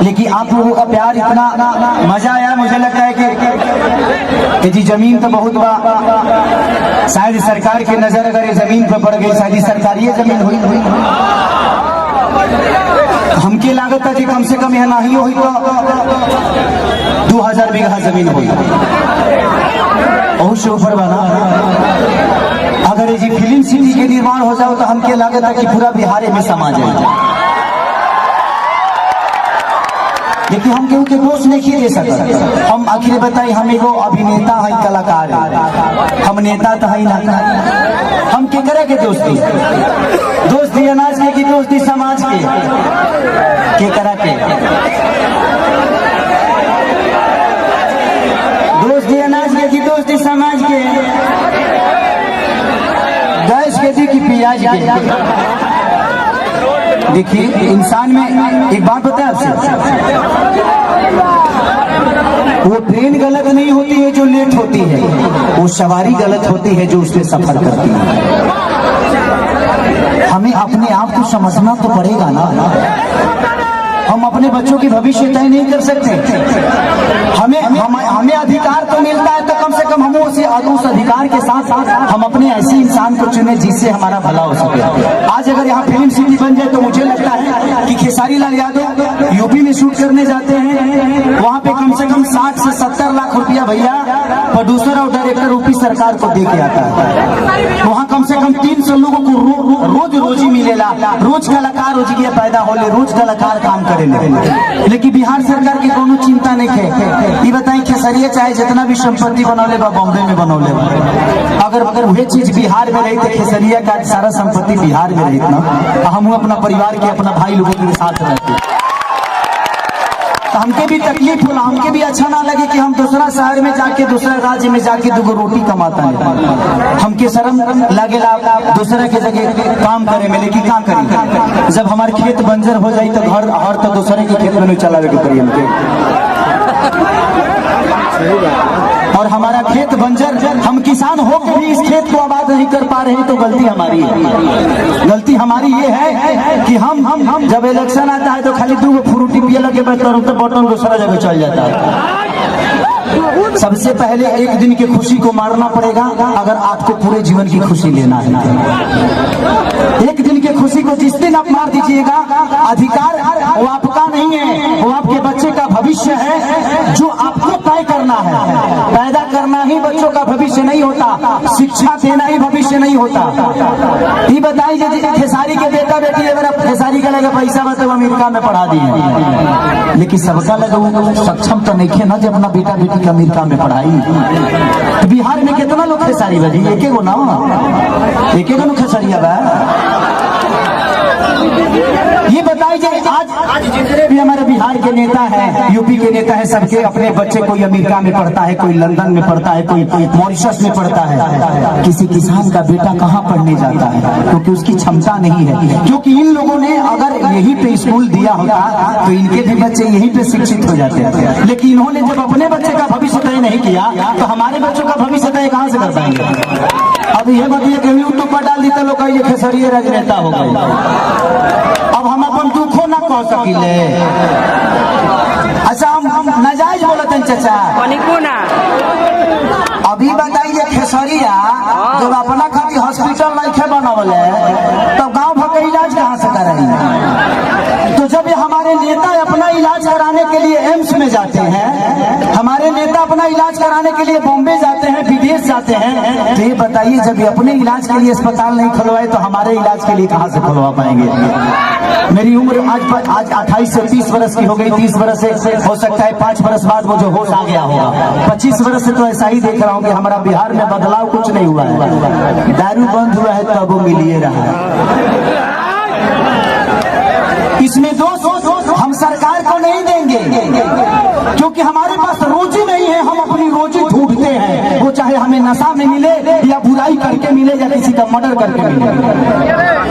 लेकिन आप लोगों का प्यार इतना मजा आया, मुझे लगता है कि जी जमीन तो बहुत बा, शायद सरकार की नजर अगर ये जमीन पर पड़ गई, शायद सरकारी जमीन हुई हमके लागत था कि कम से कम यहाँ नहीं हुई तो 2000 बीघा जमीन हुई, बहुत से ऊपर बना। अगर ये फिल्म सिटी के निर्माण हो जाओ तो हमके लागत है कि पूरा बिहार में समा जाए, लेकिन हम केहू के दोष नहीं दे सकते। हम आखिर बताई, हम एगो अभिनेता है, कलाकार है, हम नेता तो है ना। हम के करे के दोस्ती अनाज के की दोस्ती समाज के करा के दोस्ती अनाज के की दोस्ती समाज के, गैस के दी की प्याज के। देखिए इंसान में एक बात बताए आपसे, वो ट्रेन गलत नहीं होती है जो लेट होती है, वो सवारी गलत होती है जो उसमें सफर करती है। हमें अपने आप को समझना तो पड़ेगा ना। हम अपने बच्चों की भविष्य तय नहीं कर सकते। हमें अधिकार तो मिलता है, तो कम से कम हम उस अधिकार के साथ साथ हम अपने ऐसे इंसान को चुने जिससे हमारा भला हो सके। आज अगर यहाँ फिल्म सिटी बन जाए तो मुझे लगता है कि खेसारी लाल यादव यूपी में शूट करने जाते हैं, वहाँ पे कम से कम 60 से 70 लाख रुपया भैया प्रोड्यूसर और डायरेक्टर यूपी सरकार को दे के आता है। वहाँ कम से कम 300 लोगों को रोजी मिलेला, रोज कलाकार रोजगार पैदा होले, रोज कलाकार काम करे। लेकिन बिहार सरकार की कोनो चिंता नहीं है। ये बताएं खेसरिया चाहे जितना भी संपत्ति बनौले बा बॉम्बे में बनौले बा, अगर वह चीज बिहार में रही तो खेसरिया का सारा संपत्ति बिहार में रही ना, हम अपना परिवार के अपना भाई लोगों के साथ रहते, तो हमके भी तकलीफ होला, हमके भी अच्छा ना लगे कि हम दूसरा शहर में जाके दूसरा राज्य में जाके दो रोटी कमाता है। हमके शर्म लगेला दूसरा के जगह काम करे में, लेकिन काम करी जब हमारे खेत बंजर हो जाए तो घर और तो दूसरे के खेत में नहीं चलावे के पड़ी हमके। और हमारा खेत बंजर, हम किसान होकर भी इस खेत को आबाद नहीं कर पा रहे तो गलती हमारी है। गलती हमारी ये है कि हम जब इलेक्शन आता है तो खाली 2 फ्रूटी पिए लगे तो बटन दूसरा जगह चल जाता है। सबसे पहले एक दिन की खुशी को मारना पड़ेगा अगर आपको पूरे जीवन की खुशी लेना है। एक दिन की खुशी को जिस दिन आप मार दीजिएगा, अधिकार वो आपका नहीं है, वो आपके बच्चे का भविष्य है जो आपको तय करना है। पैदा करना ही बच्चों का भविष्य नहीं होता, शिक्षा देना ही भविष्य नहीं होता। ये बताइए खेसारी के बेटा बेटी अगर आप खेसारी का लगे पैसा मतलब अमेरिका में पढ़ा दिए, लेकिन सबका लगे सक्षम तो नहीं है ना जब अपना बेटा बेटी का अमेरिका में पढ़ाई। तो बिहार में कितना लोग खेसारी बजी, एक गो ना, एक खेसरिया बा। ये बताइए आज जितने भी हमारे बिहार के नेता हैं, यूपी के नेता हैं, सबके अपने बच्चे कोई अमेरिका में पढ़ता है, कोई लंदन में पढ़ता है, कोई मॉरिशस में पढ़ता है। किसी किसान का बेटा कहाँ पढ़ने जाता है? क्योंकि उसकी क्षमता नहीं है। क्योंकि इन लोगों ने अगर यहीं पे स्कूल दिया होता तो इनके भी बच्चे यहीं पे शिक्षित हो जाते हैं। लेकिन इन्होंने जब अपने बच्चे का भविष्य तय नहीं किया तो हमारे बच्चों का भविष्य तय कहाँ से कर पाएंगे? अब ये बताइए कि यूट्यूब पर डाल दी तो लोग ये खेसरिया राजनेता हो गए। अब हम अपन दुखो ना कह सकिले। अच्छा हम नाजायज बोलते हैं चाचा, अभी बताइए खेसरिया जब अपना खातिर हॉस्पिटल नहीं बनवले तो गांव भर का इलाज कहाँ से करेंगे? तो जब ये हमारे नेता अपना इलाज कराने के लिए एम्स में जाते हैं, हमारे नेता अपना इलाज कराने के लिए बॉम्बे जाते हैं, विदेश जाते हैं, तो ये बताइए जब ये अपने इलाज के लिए अस्पताल नहीं खुलवाए तो हमारे इलाज के लिए कहाँ से खुलवा पाएंगे? मेरी उम्र आज 28 से 30 वर्ष की हो गई। 30 वर्ष से हो सकता है 5 वर्ष बाद वो जो होश आ गया होगा। 25 वर्ष से तो ऐसा ही देख रहा हूँ कि हमारा बिहार में बदलाव कुछ नहीं हुआ है। दारू बंद हुआ है तब वो मिलिए रहा है। इसमें दोष हम सरकार को नहीं देंगे क्योंकि हमारे पास रोजी नहीं है। हम अपनी रोजी ढूंढते हैं, वो चाहे हमें नशा में मिले या बुराई करके मिले या किसी का मर्डर करके मिले।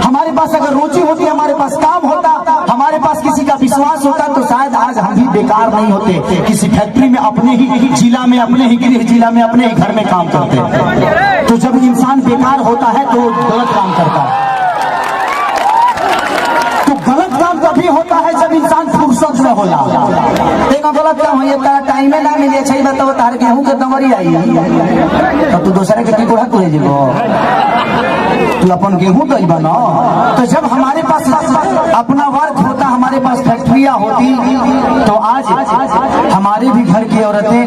हमारे पास अगर रोजी होती, हमारे पास काम होता, हमारे पास किसी का विश्वास होता तो शायद आज हम भी बेकार नहीं होते। किसी फैक्ट्री में अपने ही जिला में, अपने ही गृह जिला में, अपने ही घर में काम करते। तो जब इंसान बेकार होता है तो गलत काम करता है। तो गलत काम तभी होता है जब इंसान फुर्सत में होला। अच्छा ही बताओ तार गेहूं के दमरी आई तो तू दूसरे के टिकोड़ा तू जेबो तू अपन गेहूं तो बना। तो जब हमारे पास अपना वर्क होता, हमारे पास फैक्ट्रियां होती, तो आज हमारे भी घर की औरतें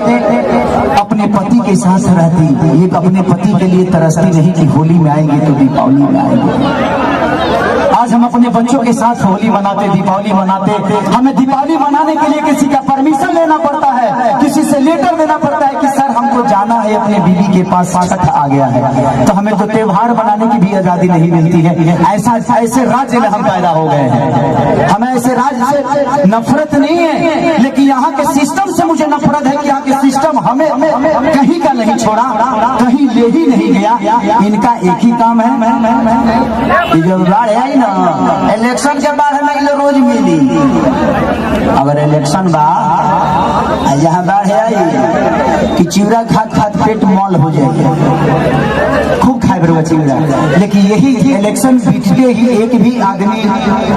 अपने पति के साथ रहती, एक अपने पति के लिए तरसती नहीं कि होली में आएंगे तो दीपावली में आएंगे। आज हम अपने बच्चों के साथ होली मनाते, दीपावली मनाते, हमें दीपावली मनाने के लिए किसी का परमिशन लेना पड़ता है, किसी से लेटर देना पड़ता है कि सर हमको जाना है अपने बीवी के पास, छठ आ गया है। तो हमें तो त्योहार मनाने की भी आजादी नहीं मिलती है। ऐसे राज्य में हम पैदा हो गए हैं। हमें ऐसे राज्य से नफरत नहीं है, लेकिन यहाँ के सिस्टम से मुझे नफरत है कि यहाँ के सिस्टम हमें कहीं का नहीं छोड़ा, कहीं ले ही नहीं गया। इनका एक ही काम है, जब बाढ़ आई ना, इलेक्शन के बाद हमें रोज मिली, अगर इलेक्शन बा यहाँ बाढ़ आई कि चिवड़ा खात खात पेट मॉल हो जाएगा, खूब खाए बरवा चिवड़ा। लेकिन यही इलेक्शन बीतते ही एक भी आदमी,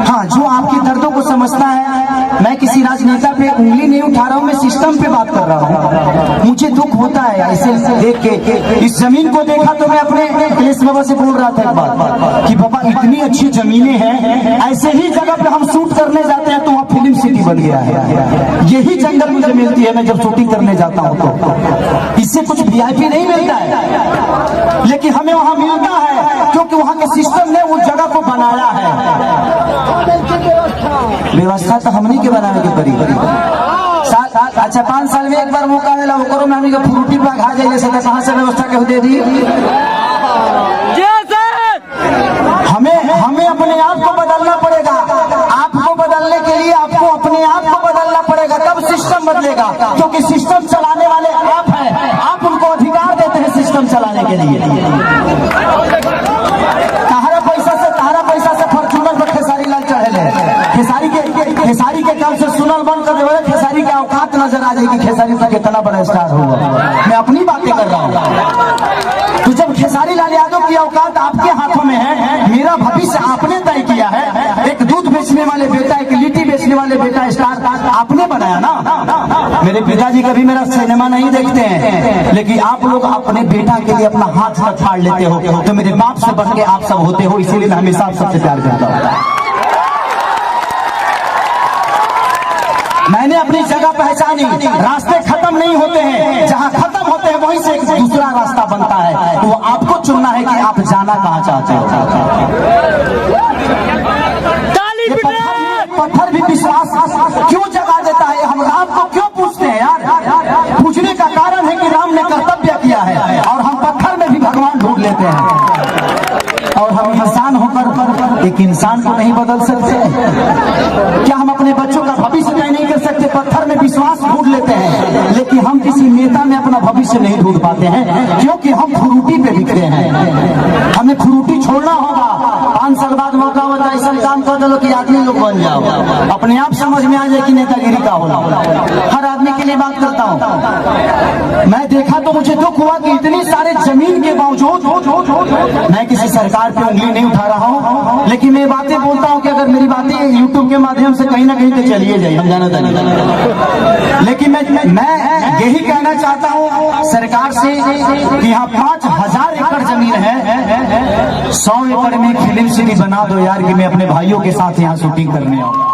हाँ, जो आपके दर्दों को समझता है, मैं किसी राजनेता पे उंगली नहीं उठा रहा हूँ, मैं सिस्टम पे बात कर रहा हूँ। मुझे दुख होता है ऐसे देख के। इस जमीन को देखा तो मैं अपने अखिलेश बाबा से बोल रहा था एक बात कि पापा इतनी अच्छी जमीनें हैं, ऐसे ही जगह पे हम शूट करने जाते हैं तो वहाँ फिल्म सिटी बन गया है। यही जंगल मुझे मिलती है मैं जब शूटिंग करने जाता हूँ, तो इससे कुछ वीआईपी नहीं मिलता है, लेकिन हमें वहाँ मिलता है क्योंकि वहाँ के सिस्टम ने उस जगह को बनाया है। व्यवस्था तो हमनी के बनाने के पड़ी। अच्छा 5 साल में एक बार मौका मिला, वो करो मैं फ्रूटी पर खा जाइए, कहाँ से व्यवस्था के दे दी। हमें अपने आप को बदलना पड़ेगा। आपको बदलने के लिए आपको अपने आप को बदलना पड़ेगा, तब सिस्टम बदलेगा। क्योंकि सिस्टम चलाने वाले आप हैं, आप उनको अधिकार देते हैं सिस्टम चलाने के लिए। तारा पैसा से फॉर्चूनर पर खेसारी लाल चढ़े, खेसारी के काम से सुनल बंद कर दे, खेसारी का औकात नजर आ जाएगी, खेसारी तक इतना बड़ा स्टार होगा। मैं अपनी बातें कर रहा हूँ। तो जब खेसारी लाल यादव की औकात आपके हाथों में है, मेरा भविष्य आपने तय किया है। एक दूध बेचने वाले बेटा, एक लिट्टी बेचने वाले बेटा स्टार आपने बनाया ना। मेरे पिताजी कभी मेरा सिनेमा नहीं देखते हैं, लेकिन आप लोग अपने बेटा के लिए अपना हाथ तक फाड़ लेते हो, तो मेरे बाप से बढ़ के आप सब होते हो, इसीलिए मैं हमेशा आप सबसे प्यार करता हूँ। मैंने अपनी जगह पहचानी, रास्ते खत्म नहीं होते हैं, जहाँ खत्म होते हैं वहीं से एक दूसरा रास्ता बनता है। तो वो आपको चुनना है कि आप जाना कहाँ चाहते हो। पत्थर भी विश्वास क्यों जगा देता है, हम राम को क्यों पूछते हैं यार? पूछने का कारण है कि राम ने कर्तव्य किया है, और हम पत्थर में भी भगवान ढूंढ लेते हैं। और हम इंसान होकर एक इंसान को नहीं बदल सकते? क्या हम अपने बच्चों का भविष्य तय नहीं कर सकते? पत्थर में विश्वास ढूंढ लेते हैं, लेकिन हम किसी नेता में अपना भविष्य नहीं ढूंढ पाते हैं, क्योंकि हम फ्रूटी पे बिकते हैं। हमें फ्रूटी छोड़ना होगा। 5 साल बाद मौका होता है, ऐसा काम कर दो कि आदमी लोग बन जाओ, अपने आप समझ में आ जाए कि नेतागिरी का होना। हर आदमी के लिए बात करता हूँ। मैं देखा तो मुझे दुख हुआ कि इतनी सारे जमीन के बावजूद, मैं किसी सरकार पे उंगली नहीं उठा रहा हूँ, लेकिन मैं बातें बोलता हूँ कि अगर मेरी बातें यूट्यूब के माध्यम से कहीं ना कहीं तो चलिए जाए, हम जाना था। लेकिन मैं यही कहना चाहता हूँ सरकार से कि यहाँ 5000 एकड़ जमीन है, 100 एकड़ में फिल्म सिटी बना दो यार, कि मैं अपने भाइयों के साथ यहाँ शूटिंग करने आऊँ।